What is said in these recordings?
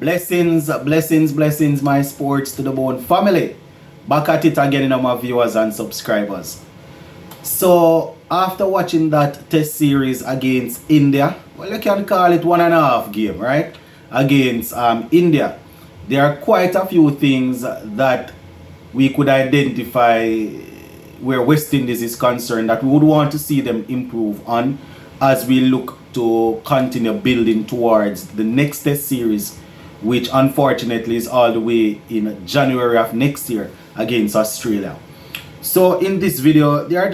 Blessings, blessings, blessings, my sports to the bone family. Back at it again, my viewers and subscribers. So, after watching that test series against India, well, you can call it 1.5 game, right? Against India, there are quite a few things that we could identify where West Indies is concerned that we would want to see them improve on as we look to continue building towards the next test series, which unfortunately is all the way in January of next year against Australia. So in this video, there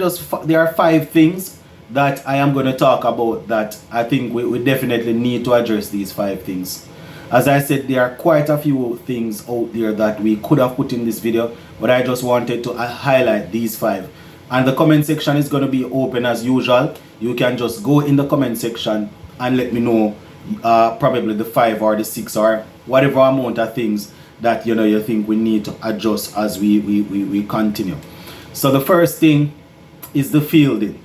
are 5 things that I am going to talk about that I think we definitely need to address these 5 things. As I said, there are quite a few things out there that we could have put in this video, but I just wanted to highlight these 5. And the comment section is going to be open as usual. You can just go in the comment section and let me know probably the 5 or the 6 or whatever amount of things that you think we need to adjust as we continue. So the first thing is the fielding,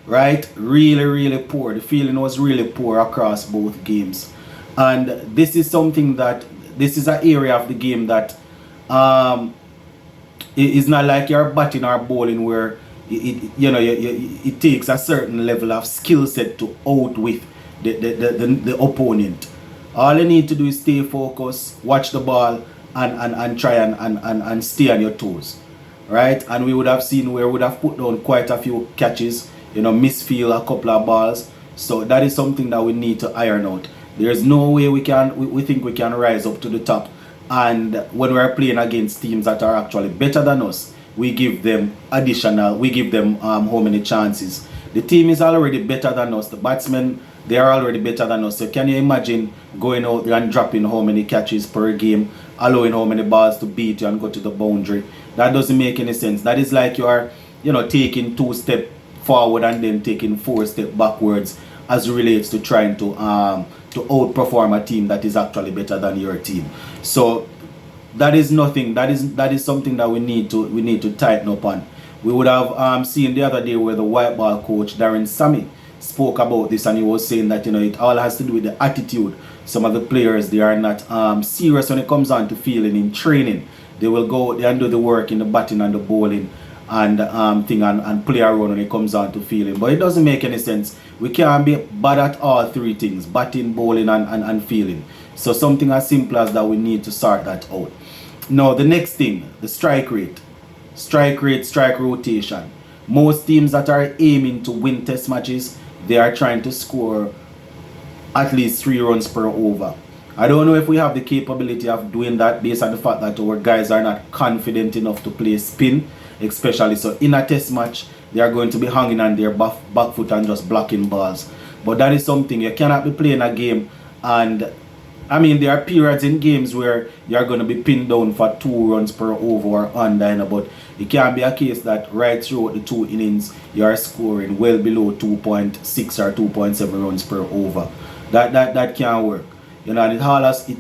right? Really poor. The fielding was really poor across both games, and this is something that this is an area of the game that it's not like you're batting or bowling where it takes a certain level of skill set to outwit the opponent. All you need to do is stay focused, watch the ball, and try and stay on your toes, right? And we would have seen where we would have put down quite a few catches, misfield a couple of balls. So that is something that we need to iron out. There's no way we think we can rise up to the top, and when we're playing against teams that are actually better than us, we give them how many chances. The team is already better than us. The batsmen, they are already better than us. So can you imagine going out there and dropping how many catches per game, allowing how many balls to beat you and go to the boundary? That doesn't make any sense. That is like you are, taking 2 steps forward and then taking 4 steps backwards as relates to trying to outperform a team that is actually better than your team. So that is nothing. That is something that we need to tighten up on. We would have seen the other day where the white ball coach Darren Sammy spoke about this, and he was saying that it all has to do with the attitude. Some of the players, they are not serious when it comes on to fielding in training. They will go out there and do the work in the batting and the bowling and play around when it comes on to fielding. But it doesn't make any sense. We can't be bad at all 3 things: batting, bowling, and fielding. So something as simple as that, we need to sort that out. Now the next thing, the strike rate, strike rotation. Most teams that are aiming to win test matches, they are trying to score at least 3 runs per over. I don't know if we have the capability of doing that based on the fact that our guys are not confident enough to play spin, especially. So in a test match, they are going to be hanging on their back foot and just blocking balls. But that is something. You cannot be playing a game, and I mean, there are periods in games where you're going to be pinned down for 2 runs per over or under, but it can't be a case that right throughout the 2 innings you're scoring well below 2.6 or 2.7 runs per over. That can't work. And it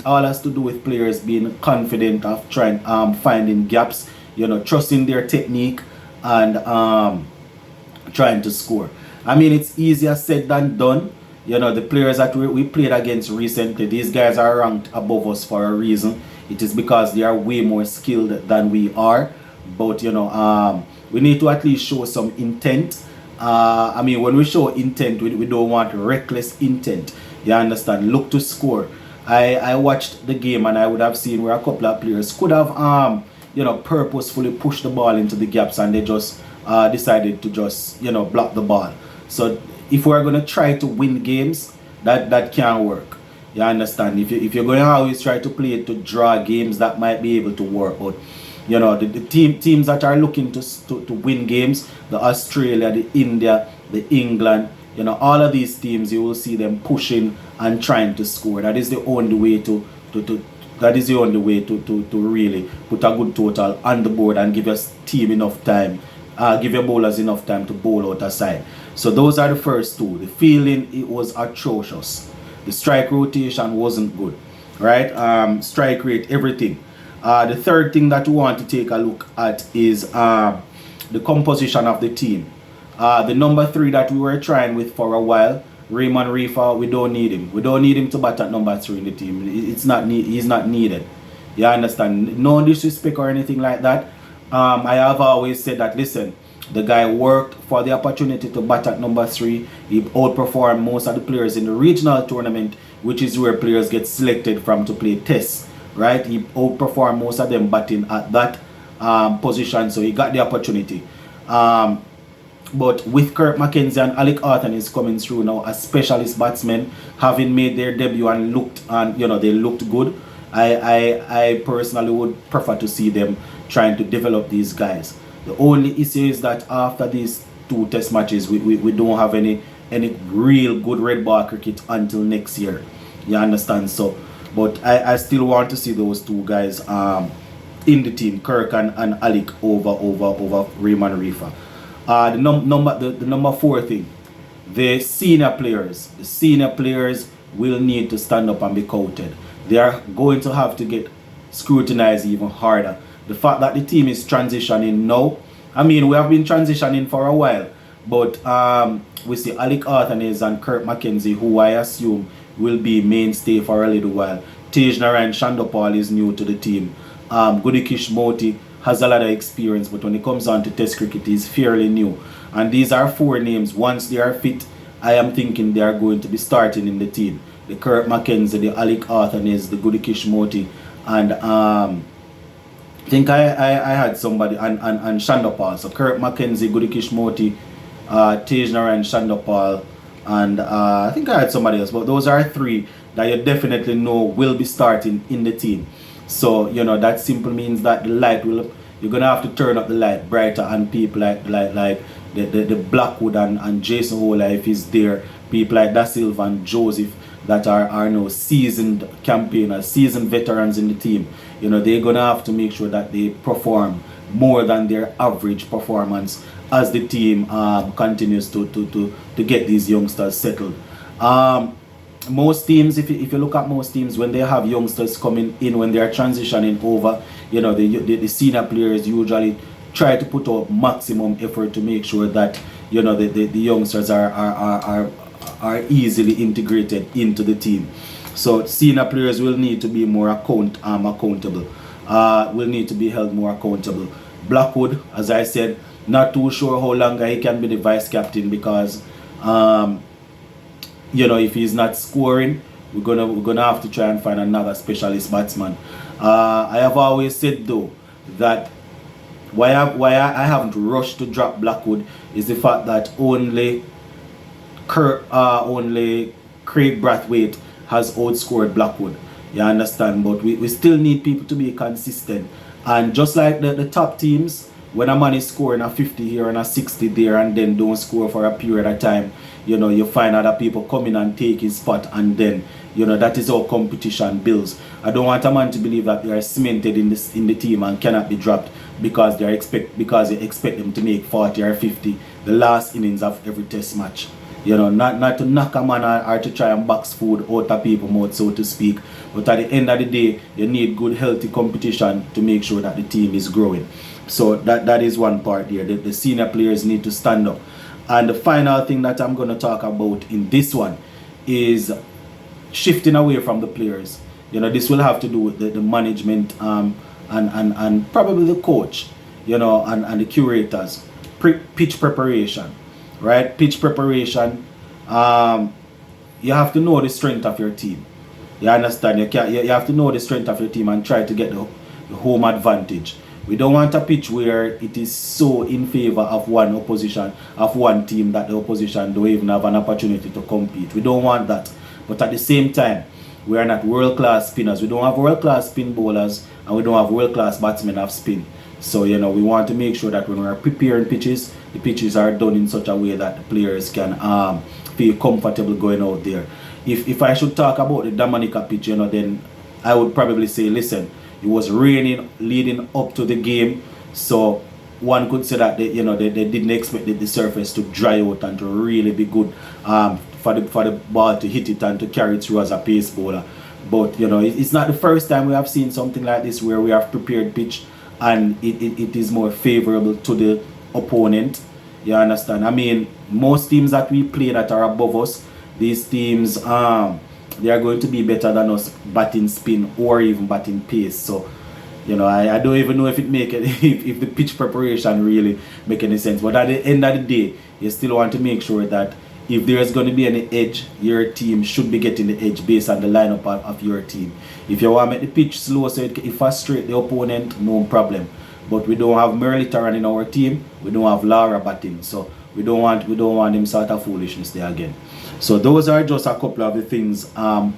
all has to do with players being confident of trying finding gaps, trusting their technique and trying to score. I mean, it's easier said than done. The players that we played against recently, these guys are ranked above us for a reason. It is because they are way more skilled than we are. But we need to at least show some intent. I mean, when we show intent, we don't want reckless intent. You understand? Look to score. I watched the game and I would have seen where a couple of players could have purposefully pushed the ball into the gaps, and they just decided to just block the ball. So if we're going to try to win games, that can't work. You understand? If you're going to always try to play it to draw games, that might be able to work. But the teams that are looking to win games, the Australia, the India, the England, all of these teams, you will see them pushing and trying to score. That is the only way to really put a good total on the board and give your team enough time, give your bowlers enough time to bowl out a side. So those are the first 2. The fielding, it was atrocious. The strike rotation wasn't good, right? Strike rate, everything. The third thing that we want to take a look at is the composition of the team. The number 3 that we were trying with for a while, Raymond Reefer, we don't need him. We don't need him to bat at number 3 in the team. He's not needed. You understand? No disrespect or anything like that. I have always said that, listen, the guy worked for the opportunity to bat at number 3. He outperformed most of the players in the regional tournament, which is where players get selected from to play tests, right? He outperformed most of them batting at that position, so he got the opportunity. But with Kirk McKenzie and Alec Arthur is coming through now as specialist batsmen, having made their debut and they looked good. I personally would prefer to see them trying to develop these guys. The only issue is that after these 2 test matches, we don't have any real good red ball cricket until next year. You understand? So, but I still want to see those 2 guys in the team, Kirk and Alec over Raymond Reefer. The number 4 thing, the senior players will need to stand up and be counted. They are going to have to get scrutinized even harder. The fact that the team is transitioning now, I mean, we have been transitioning for a while, but we see Alec Arthanez and Kirk McKenzie, who I assume will be mainstay for a little while. Tej Narayan Shandopal is new to the team. Gudikish Moti has a lot of experience, but when it comes on to test cricket, he's fairly new. And these are 4 names. Once they are fit, I am thinking they are going to be starting in the team. The Kirk McKenzie, the Alec Arthanez, the Gudikish Moti, and I think I had somebody, and Shandopal. So Kirk McKenzie, Gudikish Moti, Tej Narayan Shandopal, and I think I had somebody else. But those are 3 that you definitely know will be starting in the team. So, that simply means that the light you're going to have to turn up the light brighter, and people like the Blackwood and Jason Hola, if he's there, people like Da Silva and Joseph that are now seasoned campaigners, seasoned veterans in the team. They're going to have to make sure that they perform more than their average performance as the team continues to get these youngsters settled. Most teams, if you look at most teams, when they have youngsters coming in, when they are transitioning over, the senior players usually try to put out maximum effort to make sure that the youngsters are easily integrated into the team. So senior players will need to be more accountable. Will need to be held more accountable. Blackwood, as I said, not too sure how long he can be the vice captain, because if he's not scoring, we're gonna have to try and find another specialist batsman. I have always said though that why I haven't rushed to drop Blackwood is the fact that only Craig Brathwaite has outscored Blackwood. You understand? But we still need people to be consistent. And just like the top teams, when a man is scoring a 50 here and a 60 there and then don't score for a period of time, you find other people come in and take his spot, and then that is how competition builds. I don't want a man to believe that they are cemented in the team and cannot be dropped because you expect them to make 40 or 50 the last innings of every test match. Not to knock a man or to try and box food out of people's mouth, so to speak. But at the end of the day, you need good, healthy competition to make sure that the team is growing. So that is one part there. The senior players need to stand up. And the final thing that I'm going to talk about in this one is shifting away from the players. This will have to do with the management and probably the coach, and the curators. Pitch preparation, right? Pitch preparation. You have to know the strength of your team. You understand? You have to know the strength of your team and try to get the home advantage. We don't want a pitch where it is so in favor of one team that the opposition don't even have an opportunity to compete. We don't want that. But at the same time, we are not world-class spinners. We don't have world-class spin bowlers, and we don't have world-class batsmen of spin. So, we want to make sure that when we are preparing pitches, the pitches are done in such a way that the players can feel comfortable going out there. If I should talk about the Dominica pitch, then I would probably say, listen, it was raining leading up to the game, so one could say that they didn't expect the surface to dry out and to really be good for the ball to hit it and to carry it through as a pace bowler. But it's not the first time we have seen something like this where we have prepared pitch and it is more favorable to the opponent. You understand? I mean, most teams that we play that are above us, these teams, they are going to be better than us batting spin or even batting pace. So, you know, I don't even know if it make it if the pitch preparation really make any sense. But at the end of the day, you still want to make sure that if there's going to be any edge, your team should be getting the edge based on the lineup of your team. If you want to make the pitch slow so it frustrate the opponent, no problem. But we don't have Merle Taran in our team. We don't have Lara batting, so we don't want them sort of foolishness there again. So those are just a couple of the things that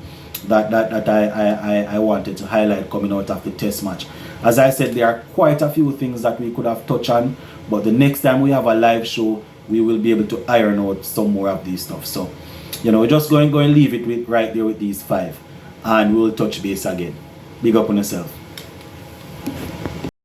I wanted to highlight coming out of the test match. As I said, there are quite a few things that we could have touched on, but the next time we have a live show, we will be able to iron out some more of these stuff. So, you know, we're just going to leave it right there with these 5, and we'll touch base again. Big up on yourself.